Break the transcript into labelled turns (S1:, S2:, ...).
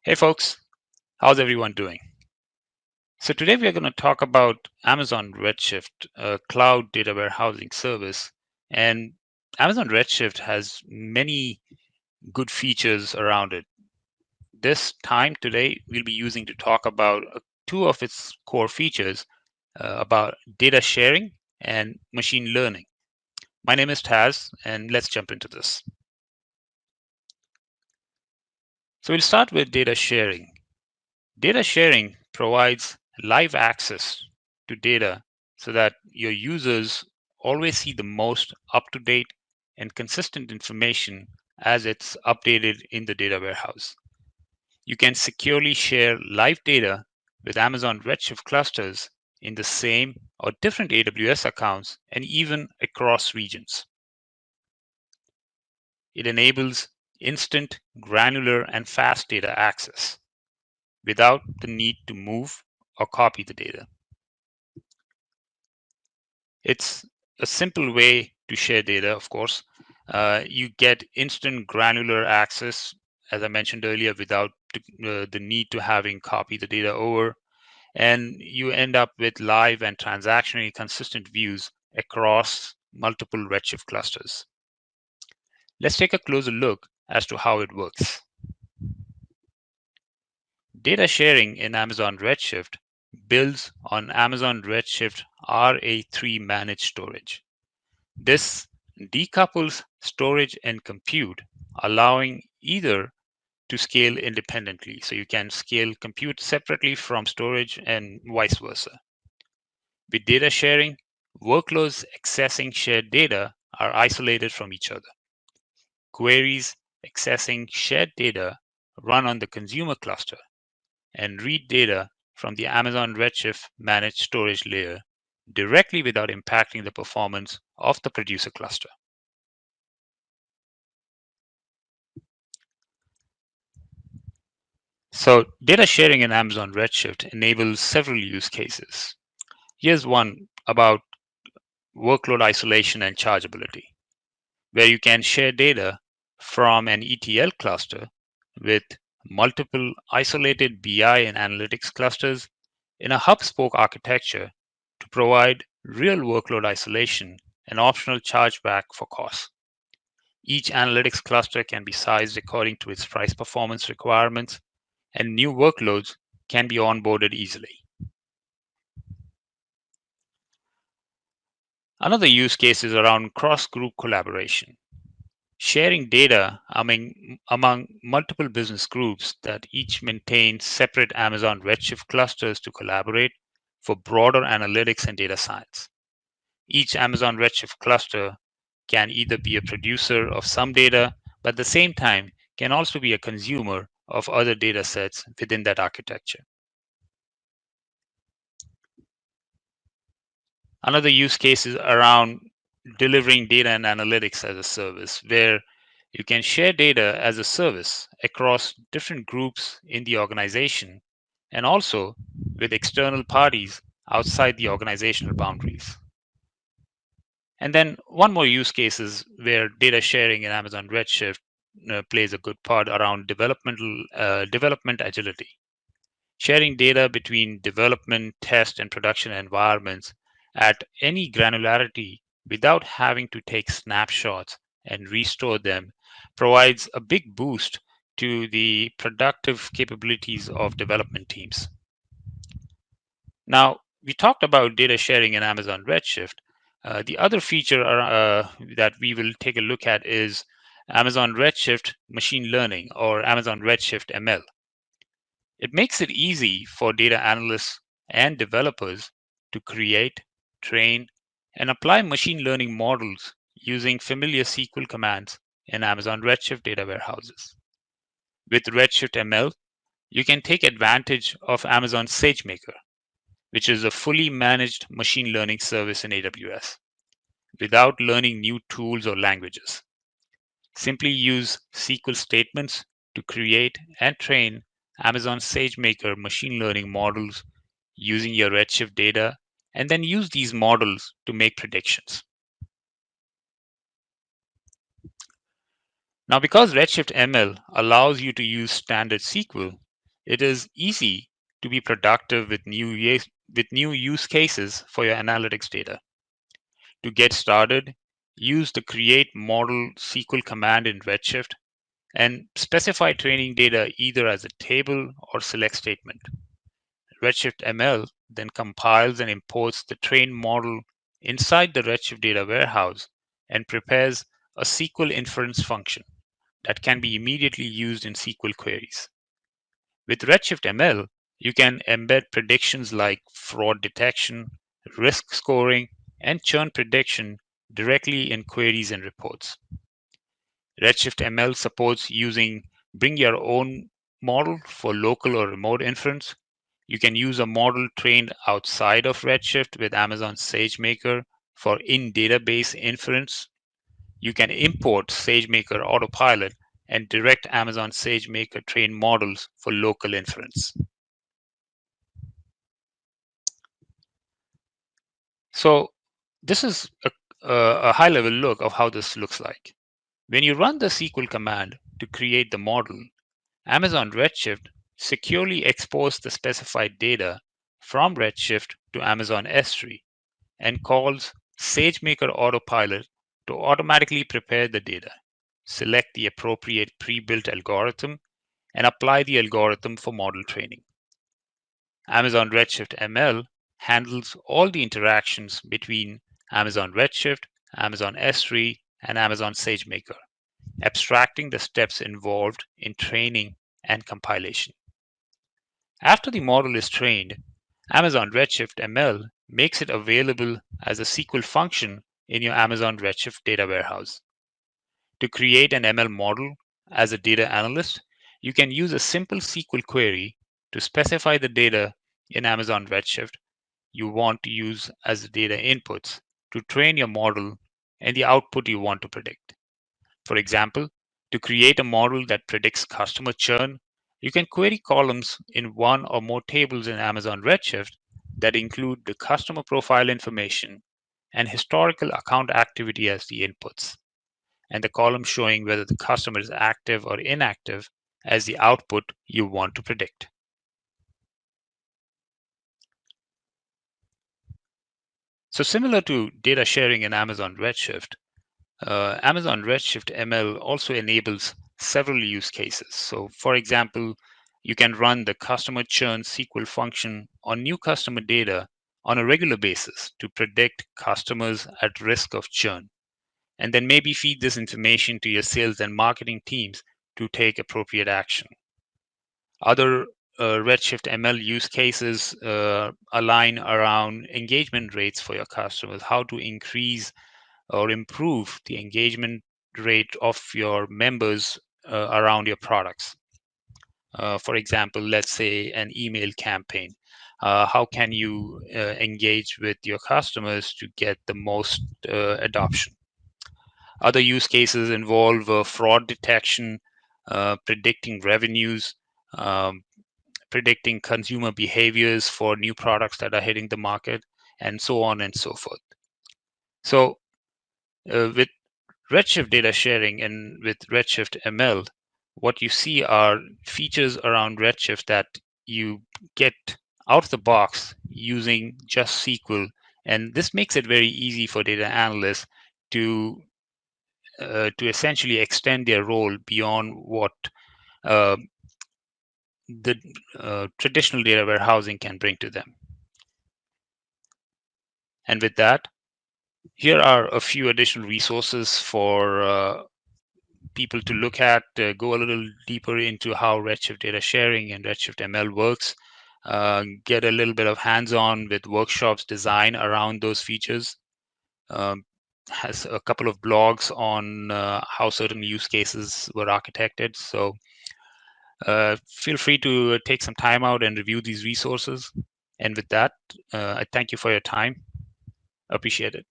S1: Hey folks, how's everyone doing? So today we are going to talk about Amazon Redshift, a cloud data warehousing service. And Amazon Redshift has many good features around it. This time today we'll be using to talk about two of its core features about data sharing and machine learning. My name is Taz, and let's jump into this. So we'll start with data sharing. Data sharing provides live access to data so that your users always see the most up-to-date and consistent information as it's updated in the data warehouse. You can securely share live data with Amazon Redshift clusters in the same or different AWS accounts and even across regions. It enables instant, granular, and fast data access without the need to move or copy the data. It's a simple way to share data, of course. You get instant granular access, as I mentioned earlier, without the need to having copy the data over. And you end up with live and transactionally consistent views across multiple Redshift clusters. Let's take a closer look as to how it works. Data sharing in Amazon Redshift builds on Amazon Redshift RA3 managed storage. This decouples storage and compute, allowing either to scale independently. So you can scale compute separately from storage and vice versa. With data sharing, workloads accessing shared data are isolated from each other. Queries accessing shared data run on the consumer cluster and read data from the Amazon Redshift managed storage layer directly without impacting the performance of the producer cluster. So data sharing in Amazon Redshift enables several use cases. Here's one about workload isolation and chargeability, where you can share data from an ETL cluster with multiple isolated BI and analytics clusters in a hub-spoke architecture to provide real workload isolation and optional chargeback for costs. Each analytics cluster can be sized according to its price performance requirements, and new workloads can be onboarded easily. Another use case is around cross-group collaboration, sharing data among multiple business groups that each maintain separate Amazon Redshift clusters to collaborate for broader analytics and data science. Each Amazon Redshift cluster can either be a producer of some data, but at the same time can also be a consumer of other data sets within that architecture. Another use case is around delivering data and analytics as a service, where you can share data as a service across different groups in the organization and also with external parties outside the organizational boundaries. And then one more use case is where data sharing in Amazon Redshift plays a good part around development agility. Sharing data between development, test, and production environments at any granularity without having to take snapshots and restore them provides a big boost to the productive capabilities of development teams. Now, we talked about data sharing in Amazon Redshift. The other feature that we will take a look at is Amazon Redshift machine learning, or Amazon Redshift ML. It makes it easy for data analysts and developers to create, train, and apply machine learning models using familiar SQL commands in Amazon Redshift data warehouses. With Redshift ML, you can take advantage of Amazon SageMaker, which is a fully managed machine learning service in AWS, without learning new tools or languages. Simply use SQL statements to create and train Amazon SageMaker machine learning models using your Redshift data, and then use these models to make predictions. Now, because Redshift ML allows you to use standard SQL, it is easy to be productive with new use cases for your analytics data. To get started, use the create model SQL command in Redshift and specify training data either as a table or select statement. Redshift ML then compiles and imports the trained model inside the Redshift data warehouse and prepares a SQL inference function that can be immediately used in SQL queries. With Redshift ML, you can embed predictions like fraud detection, risk scoring, and churn prediction directly in queries and reports. Redshift ML supports using bring your own model for local or remote inference. You can use a model trained outside of Redshift with Amazon SageMaker for in-database inference. You can import SageMaker Autopilot and direct Amazon SageMaker trained models for local inference. So this is a high-level look of how this looks like. When you run the SQL command to create the model, Amazon Redshift securely exports the specified data from Redshift to Amazon S3 and calls SageMaker Autopilot to automatically prepare the data, select the appropriate pre-built algorithm, and apply the algorithm for model training. Amazon Redshift ML handles all the interactions between Amazon Redshift, Amazon S3, and Amazon SageMaker, abstracting the steps involved in training and compilation. After the model is trained, Amazon Redshift ML makes it available as a SQL function in your Amazon Redshift data warehouse. To create an ML model as a data analyst, you can use a simple SQL query to specify the data in Amazon Redshift you want to use as the data inputs to train your model and the output you want to predict. For example, to create a model that predicts customer churn, you can query columns in one or more tables in Amazon Redshift that include the customer profile information and historical account activity as the inputs, and the column showing whether the customer is active or inactive as the output you want to predict. So similar to data sharing in Amazon Redshift, Amazon Redshift ML also enables several use cases. So for example, you can run the customer churn SQL function on new customer data on a regular basis to predict customers at risk of churn, and then maybe feed this information to your sales and marketing teams to take appropriate action. Other Redshift ML use cases align around engagement rates for your customers, how to increase or improve the engagement rate of your members around your products. For example, let's say an email campaign. How can you engage with your customers to get the most adoption? Other use cases involve fraud detection, predicting revenues, um, predicting consumer behaviors for new products that are hitting the market, and so on and so forth. So, with Redshift data sharing and with Redshift ML, what you see are features around Redshift that you get out of the box using just SQL. And this makes it very easy for data analysts to essentially extend their role beyond what uh, the traditional data warehousing can bring to them. And with that, here are a few additional resources for people to look at, go a little deeper into how Redshift data sharing and Redshift ML works, get a little bit of hands-on with workshops design around those features. Has a couple of blogs on how certain use cases were architected. So feel free to take some time out and review these resources. And with that, I thank you for your time. Appreciate it.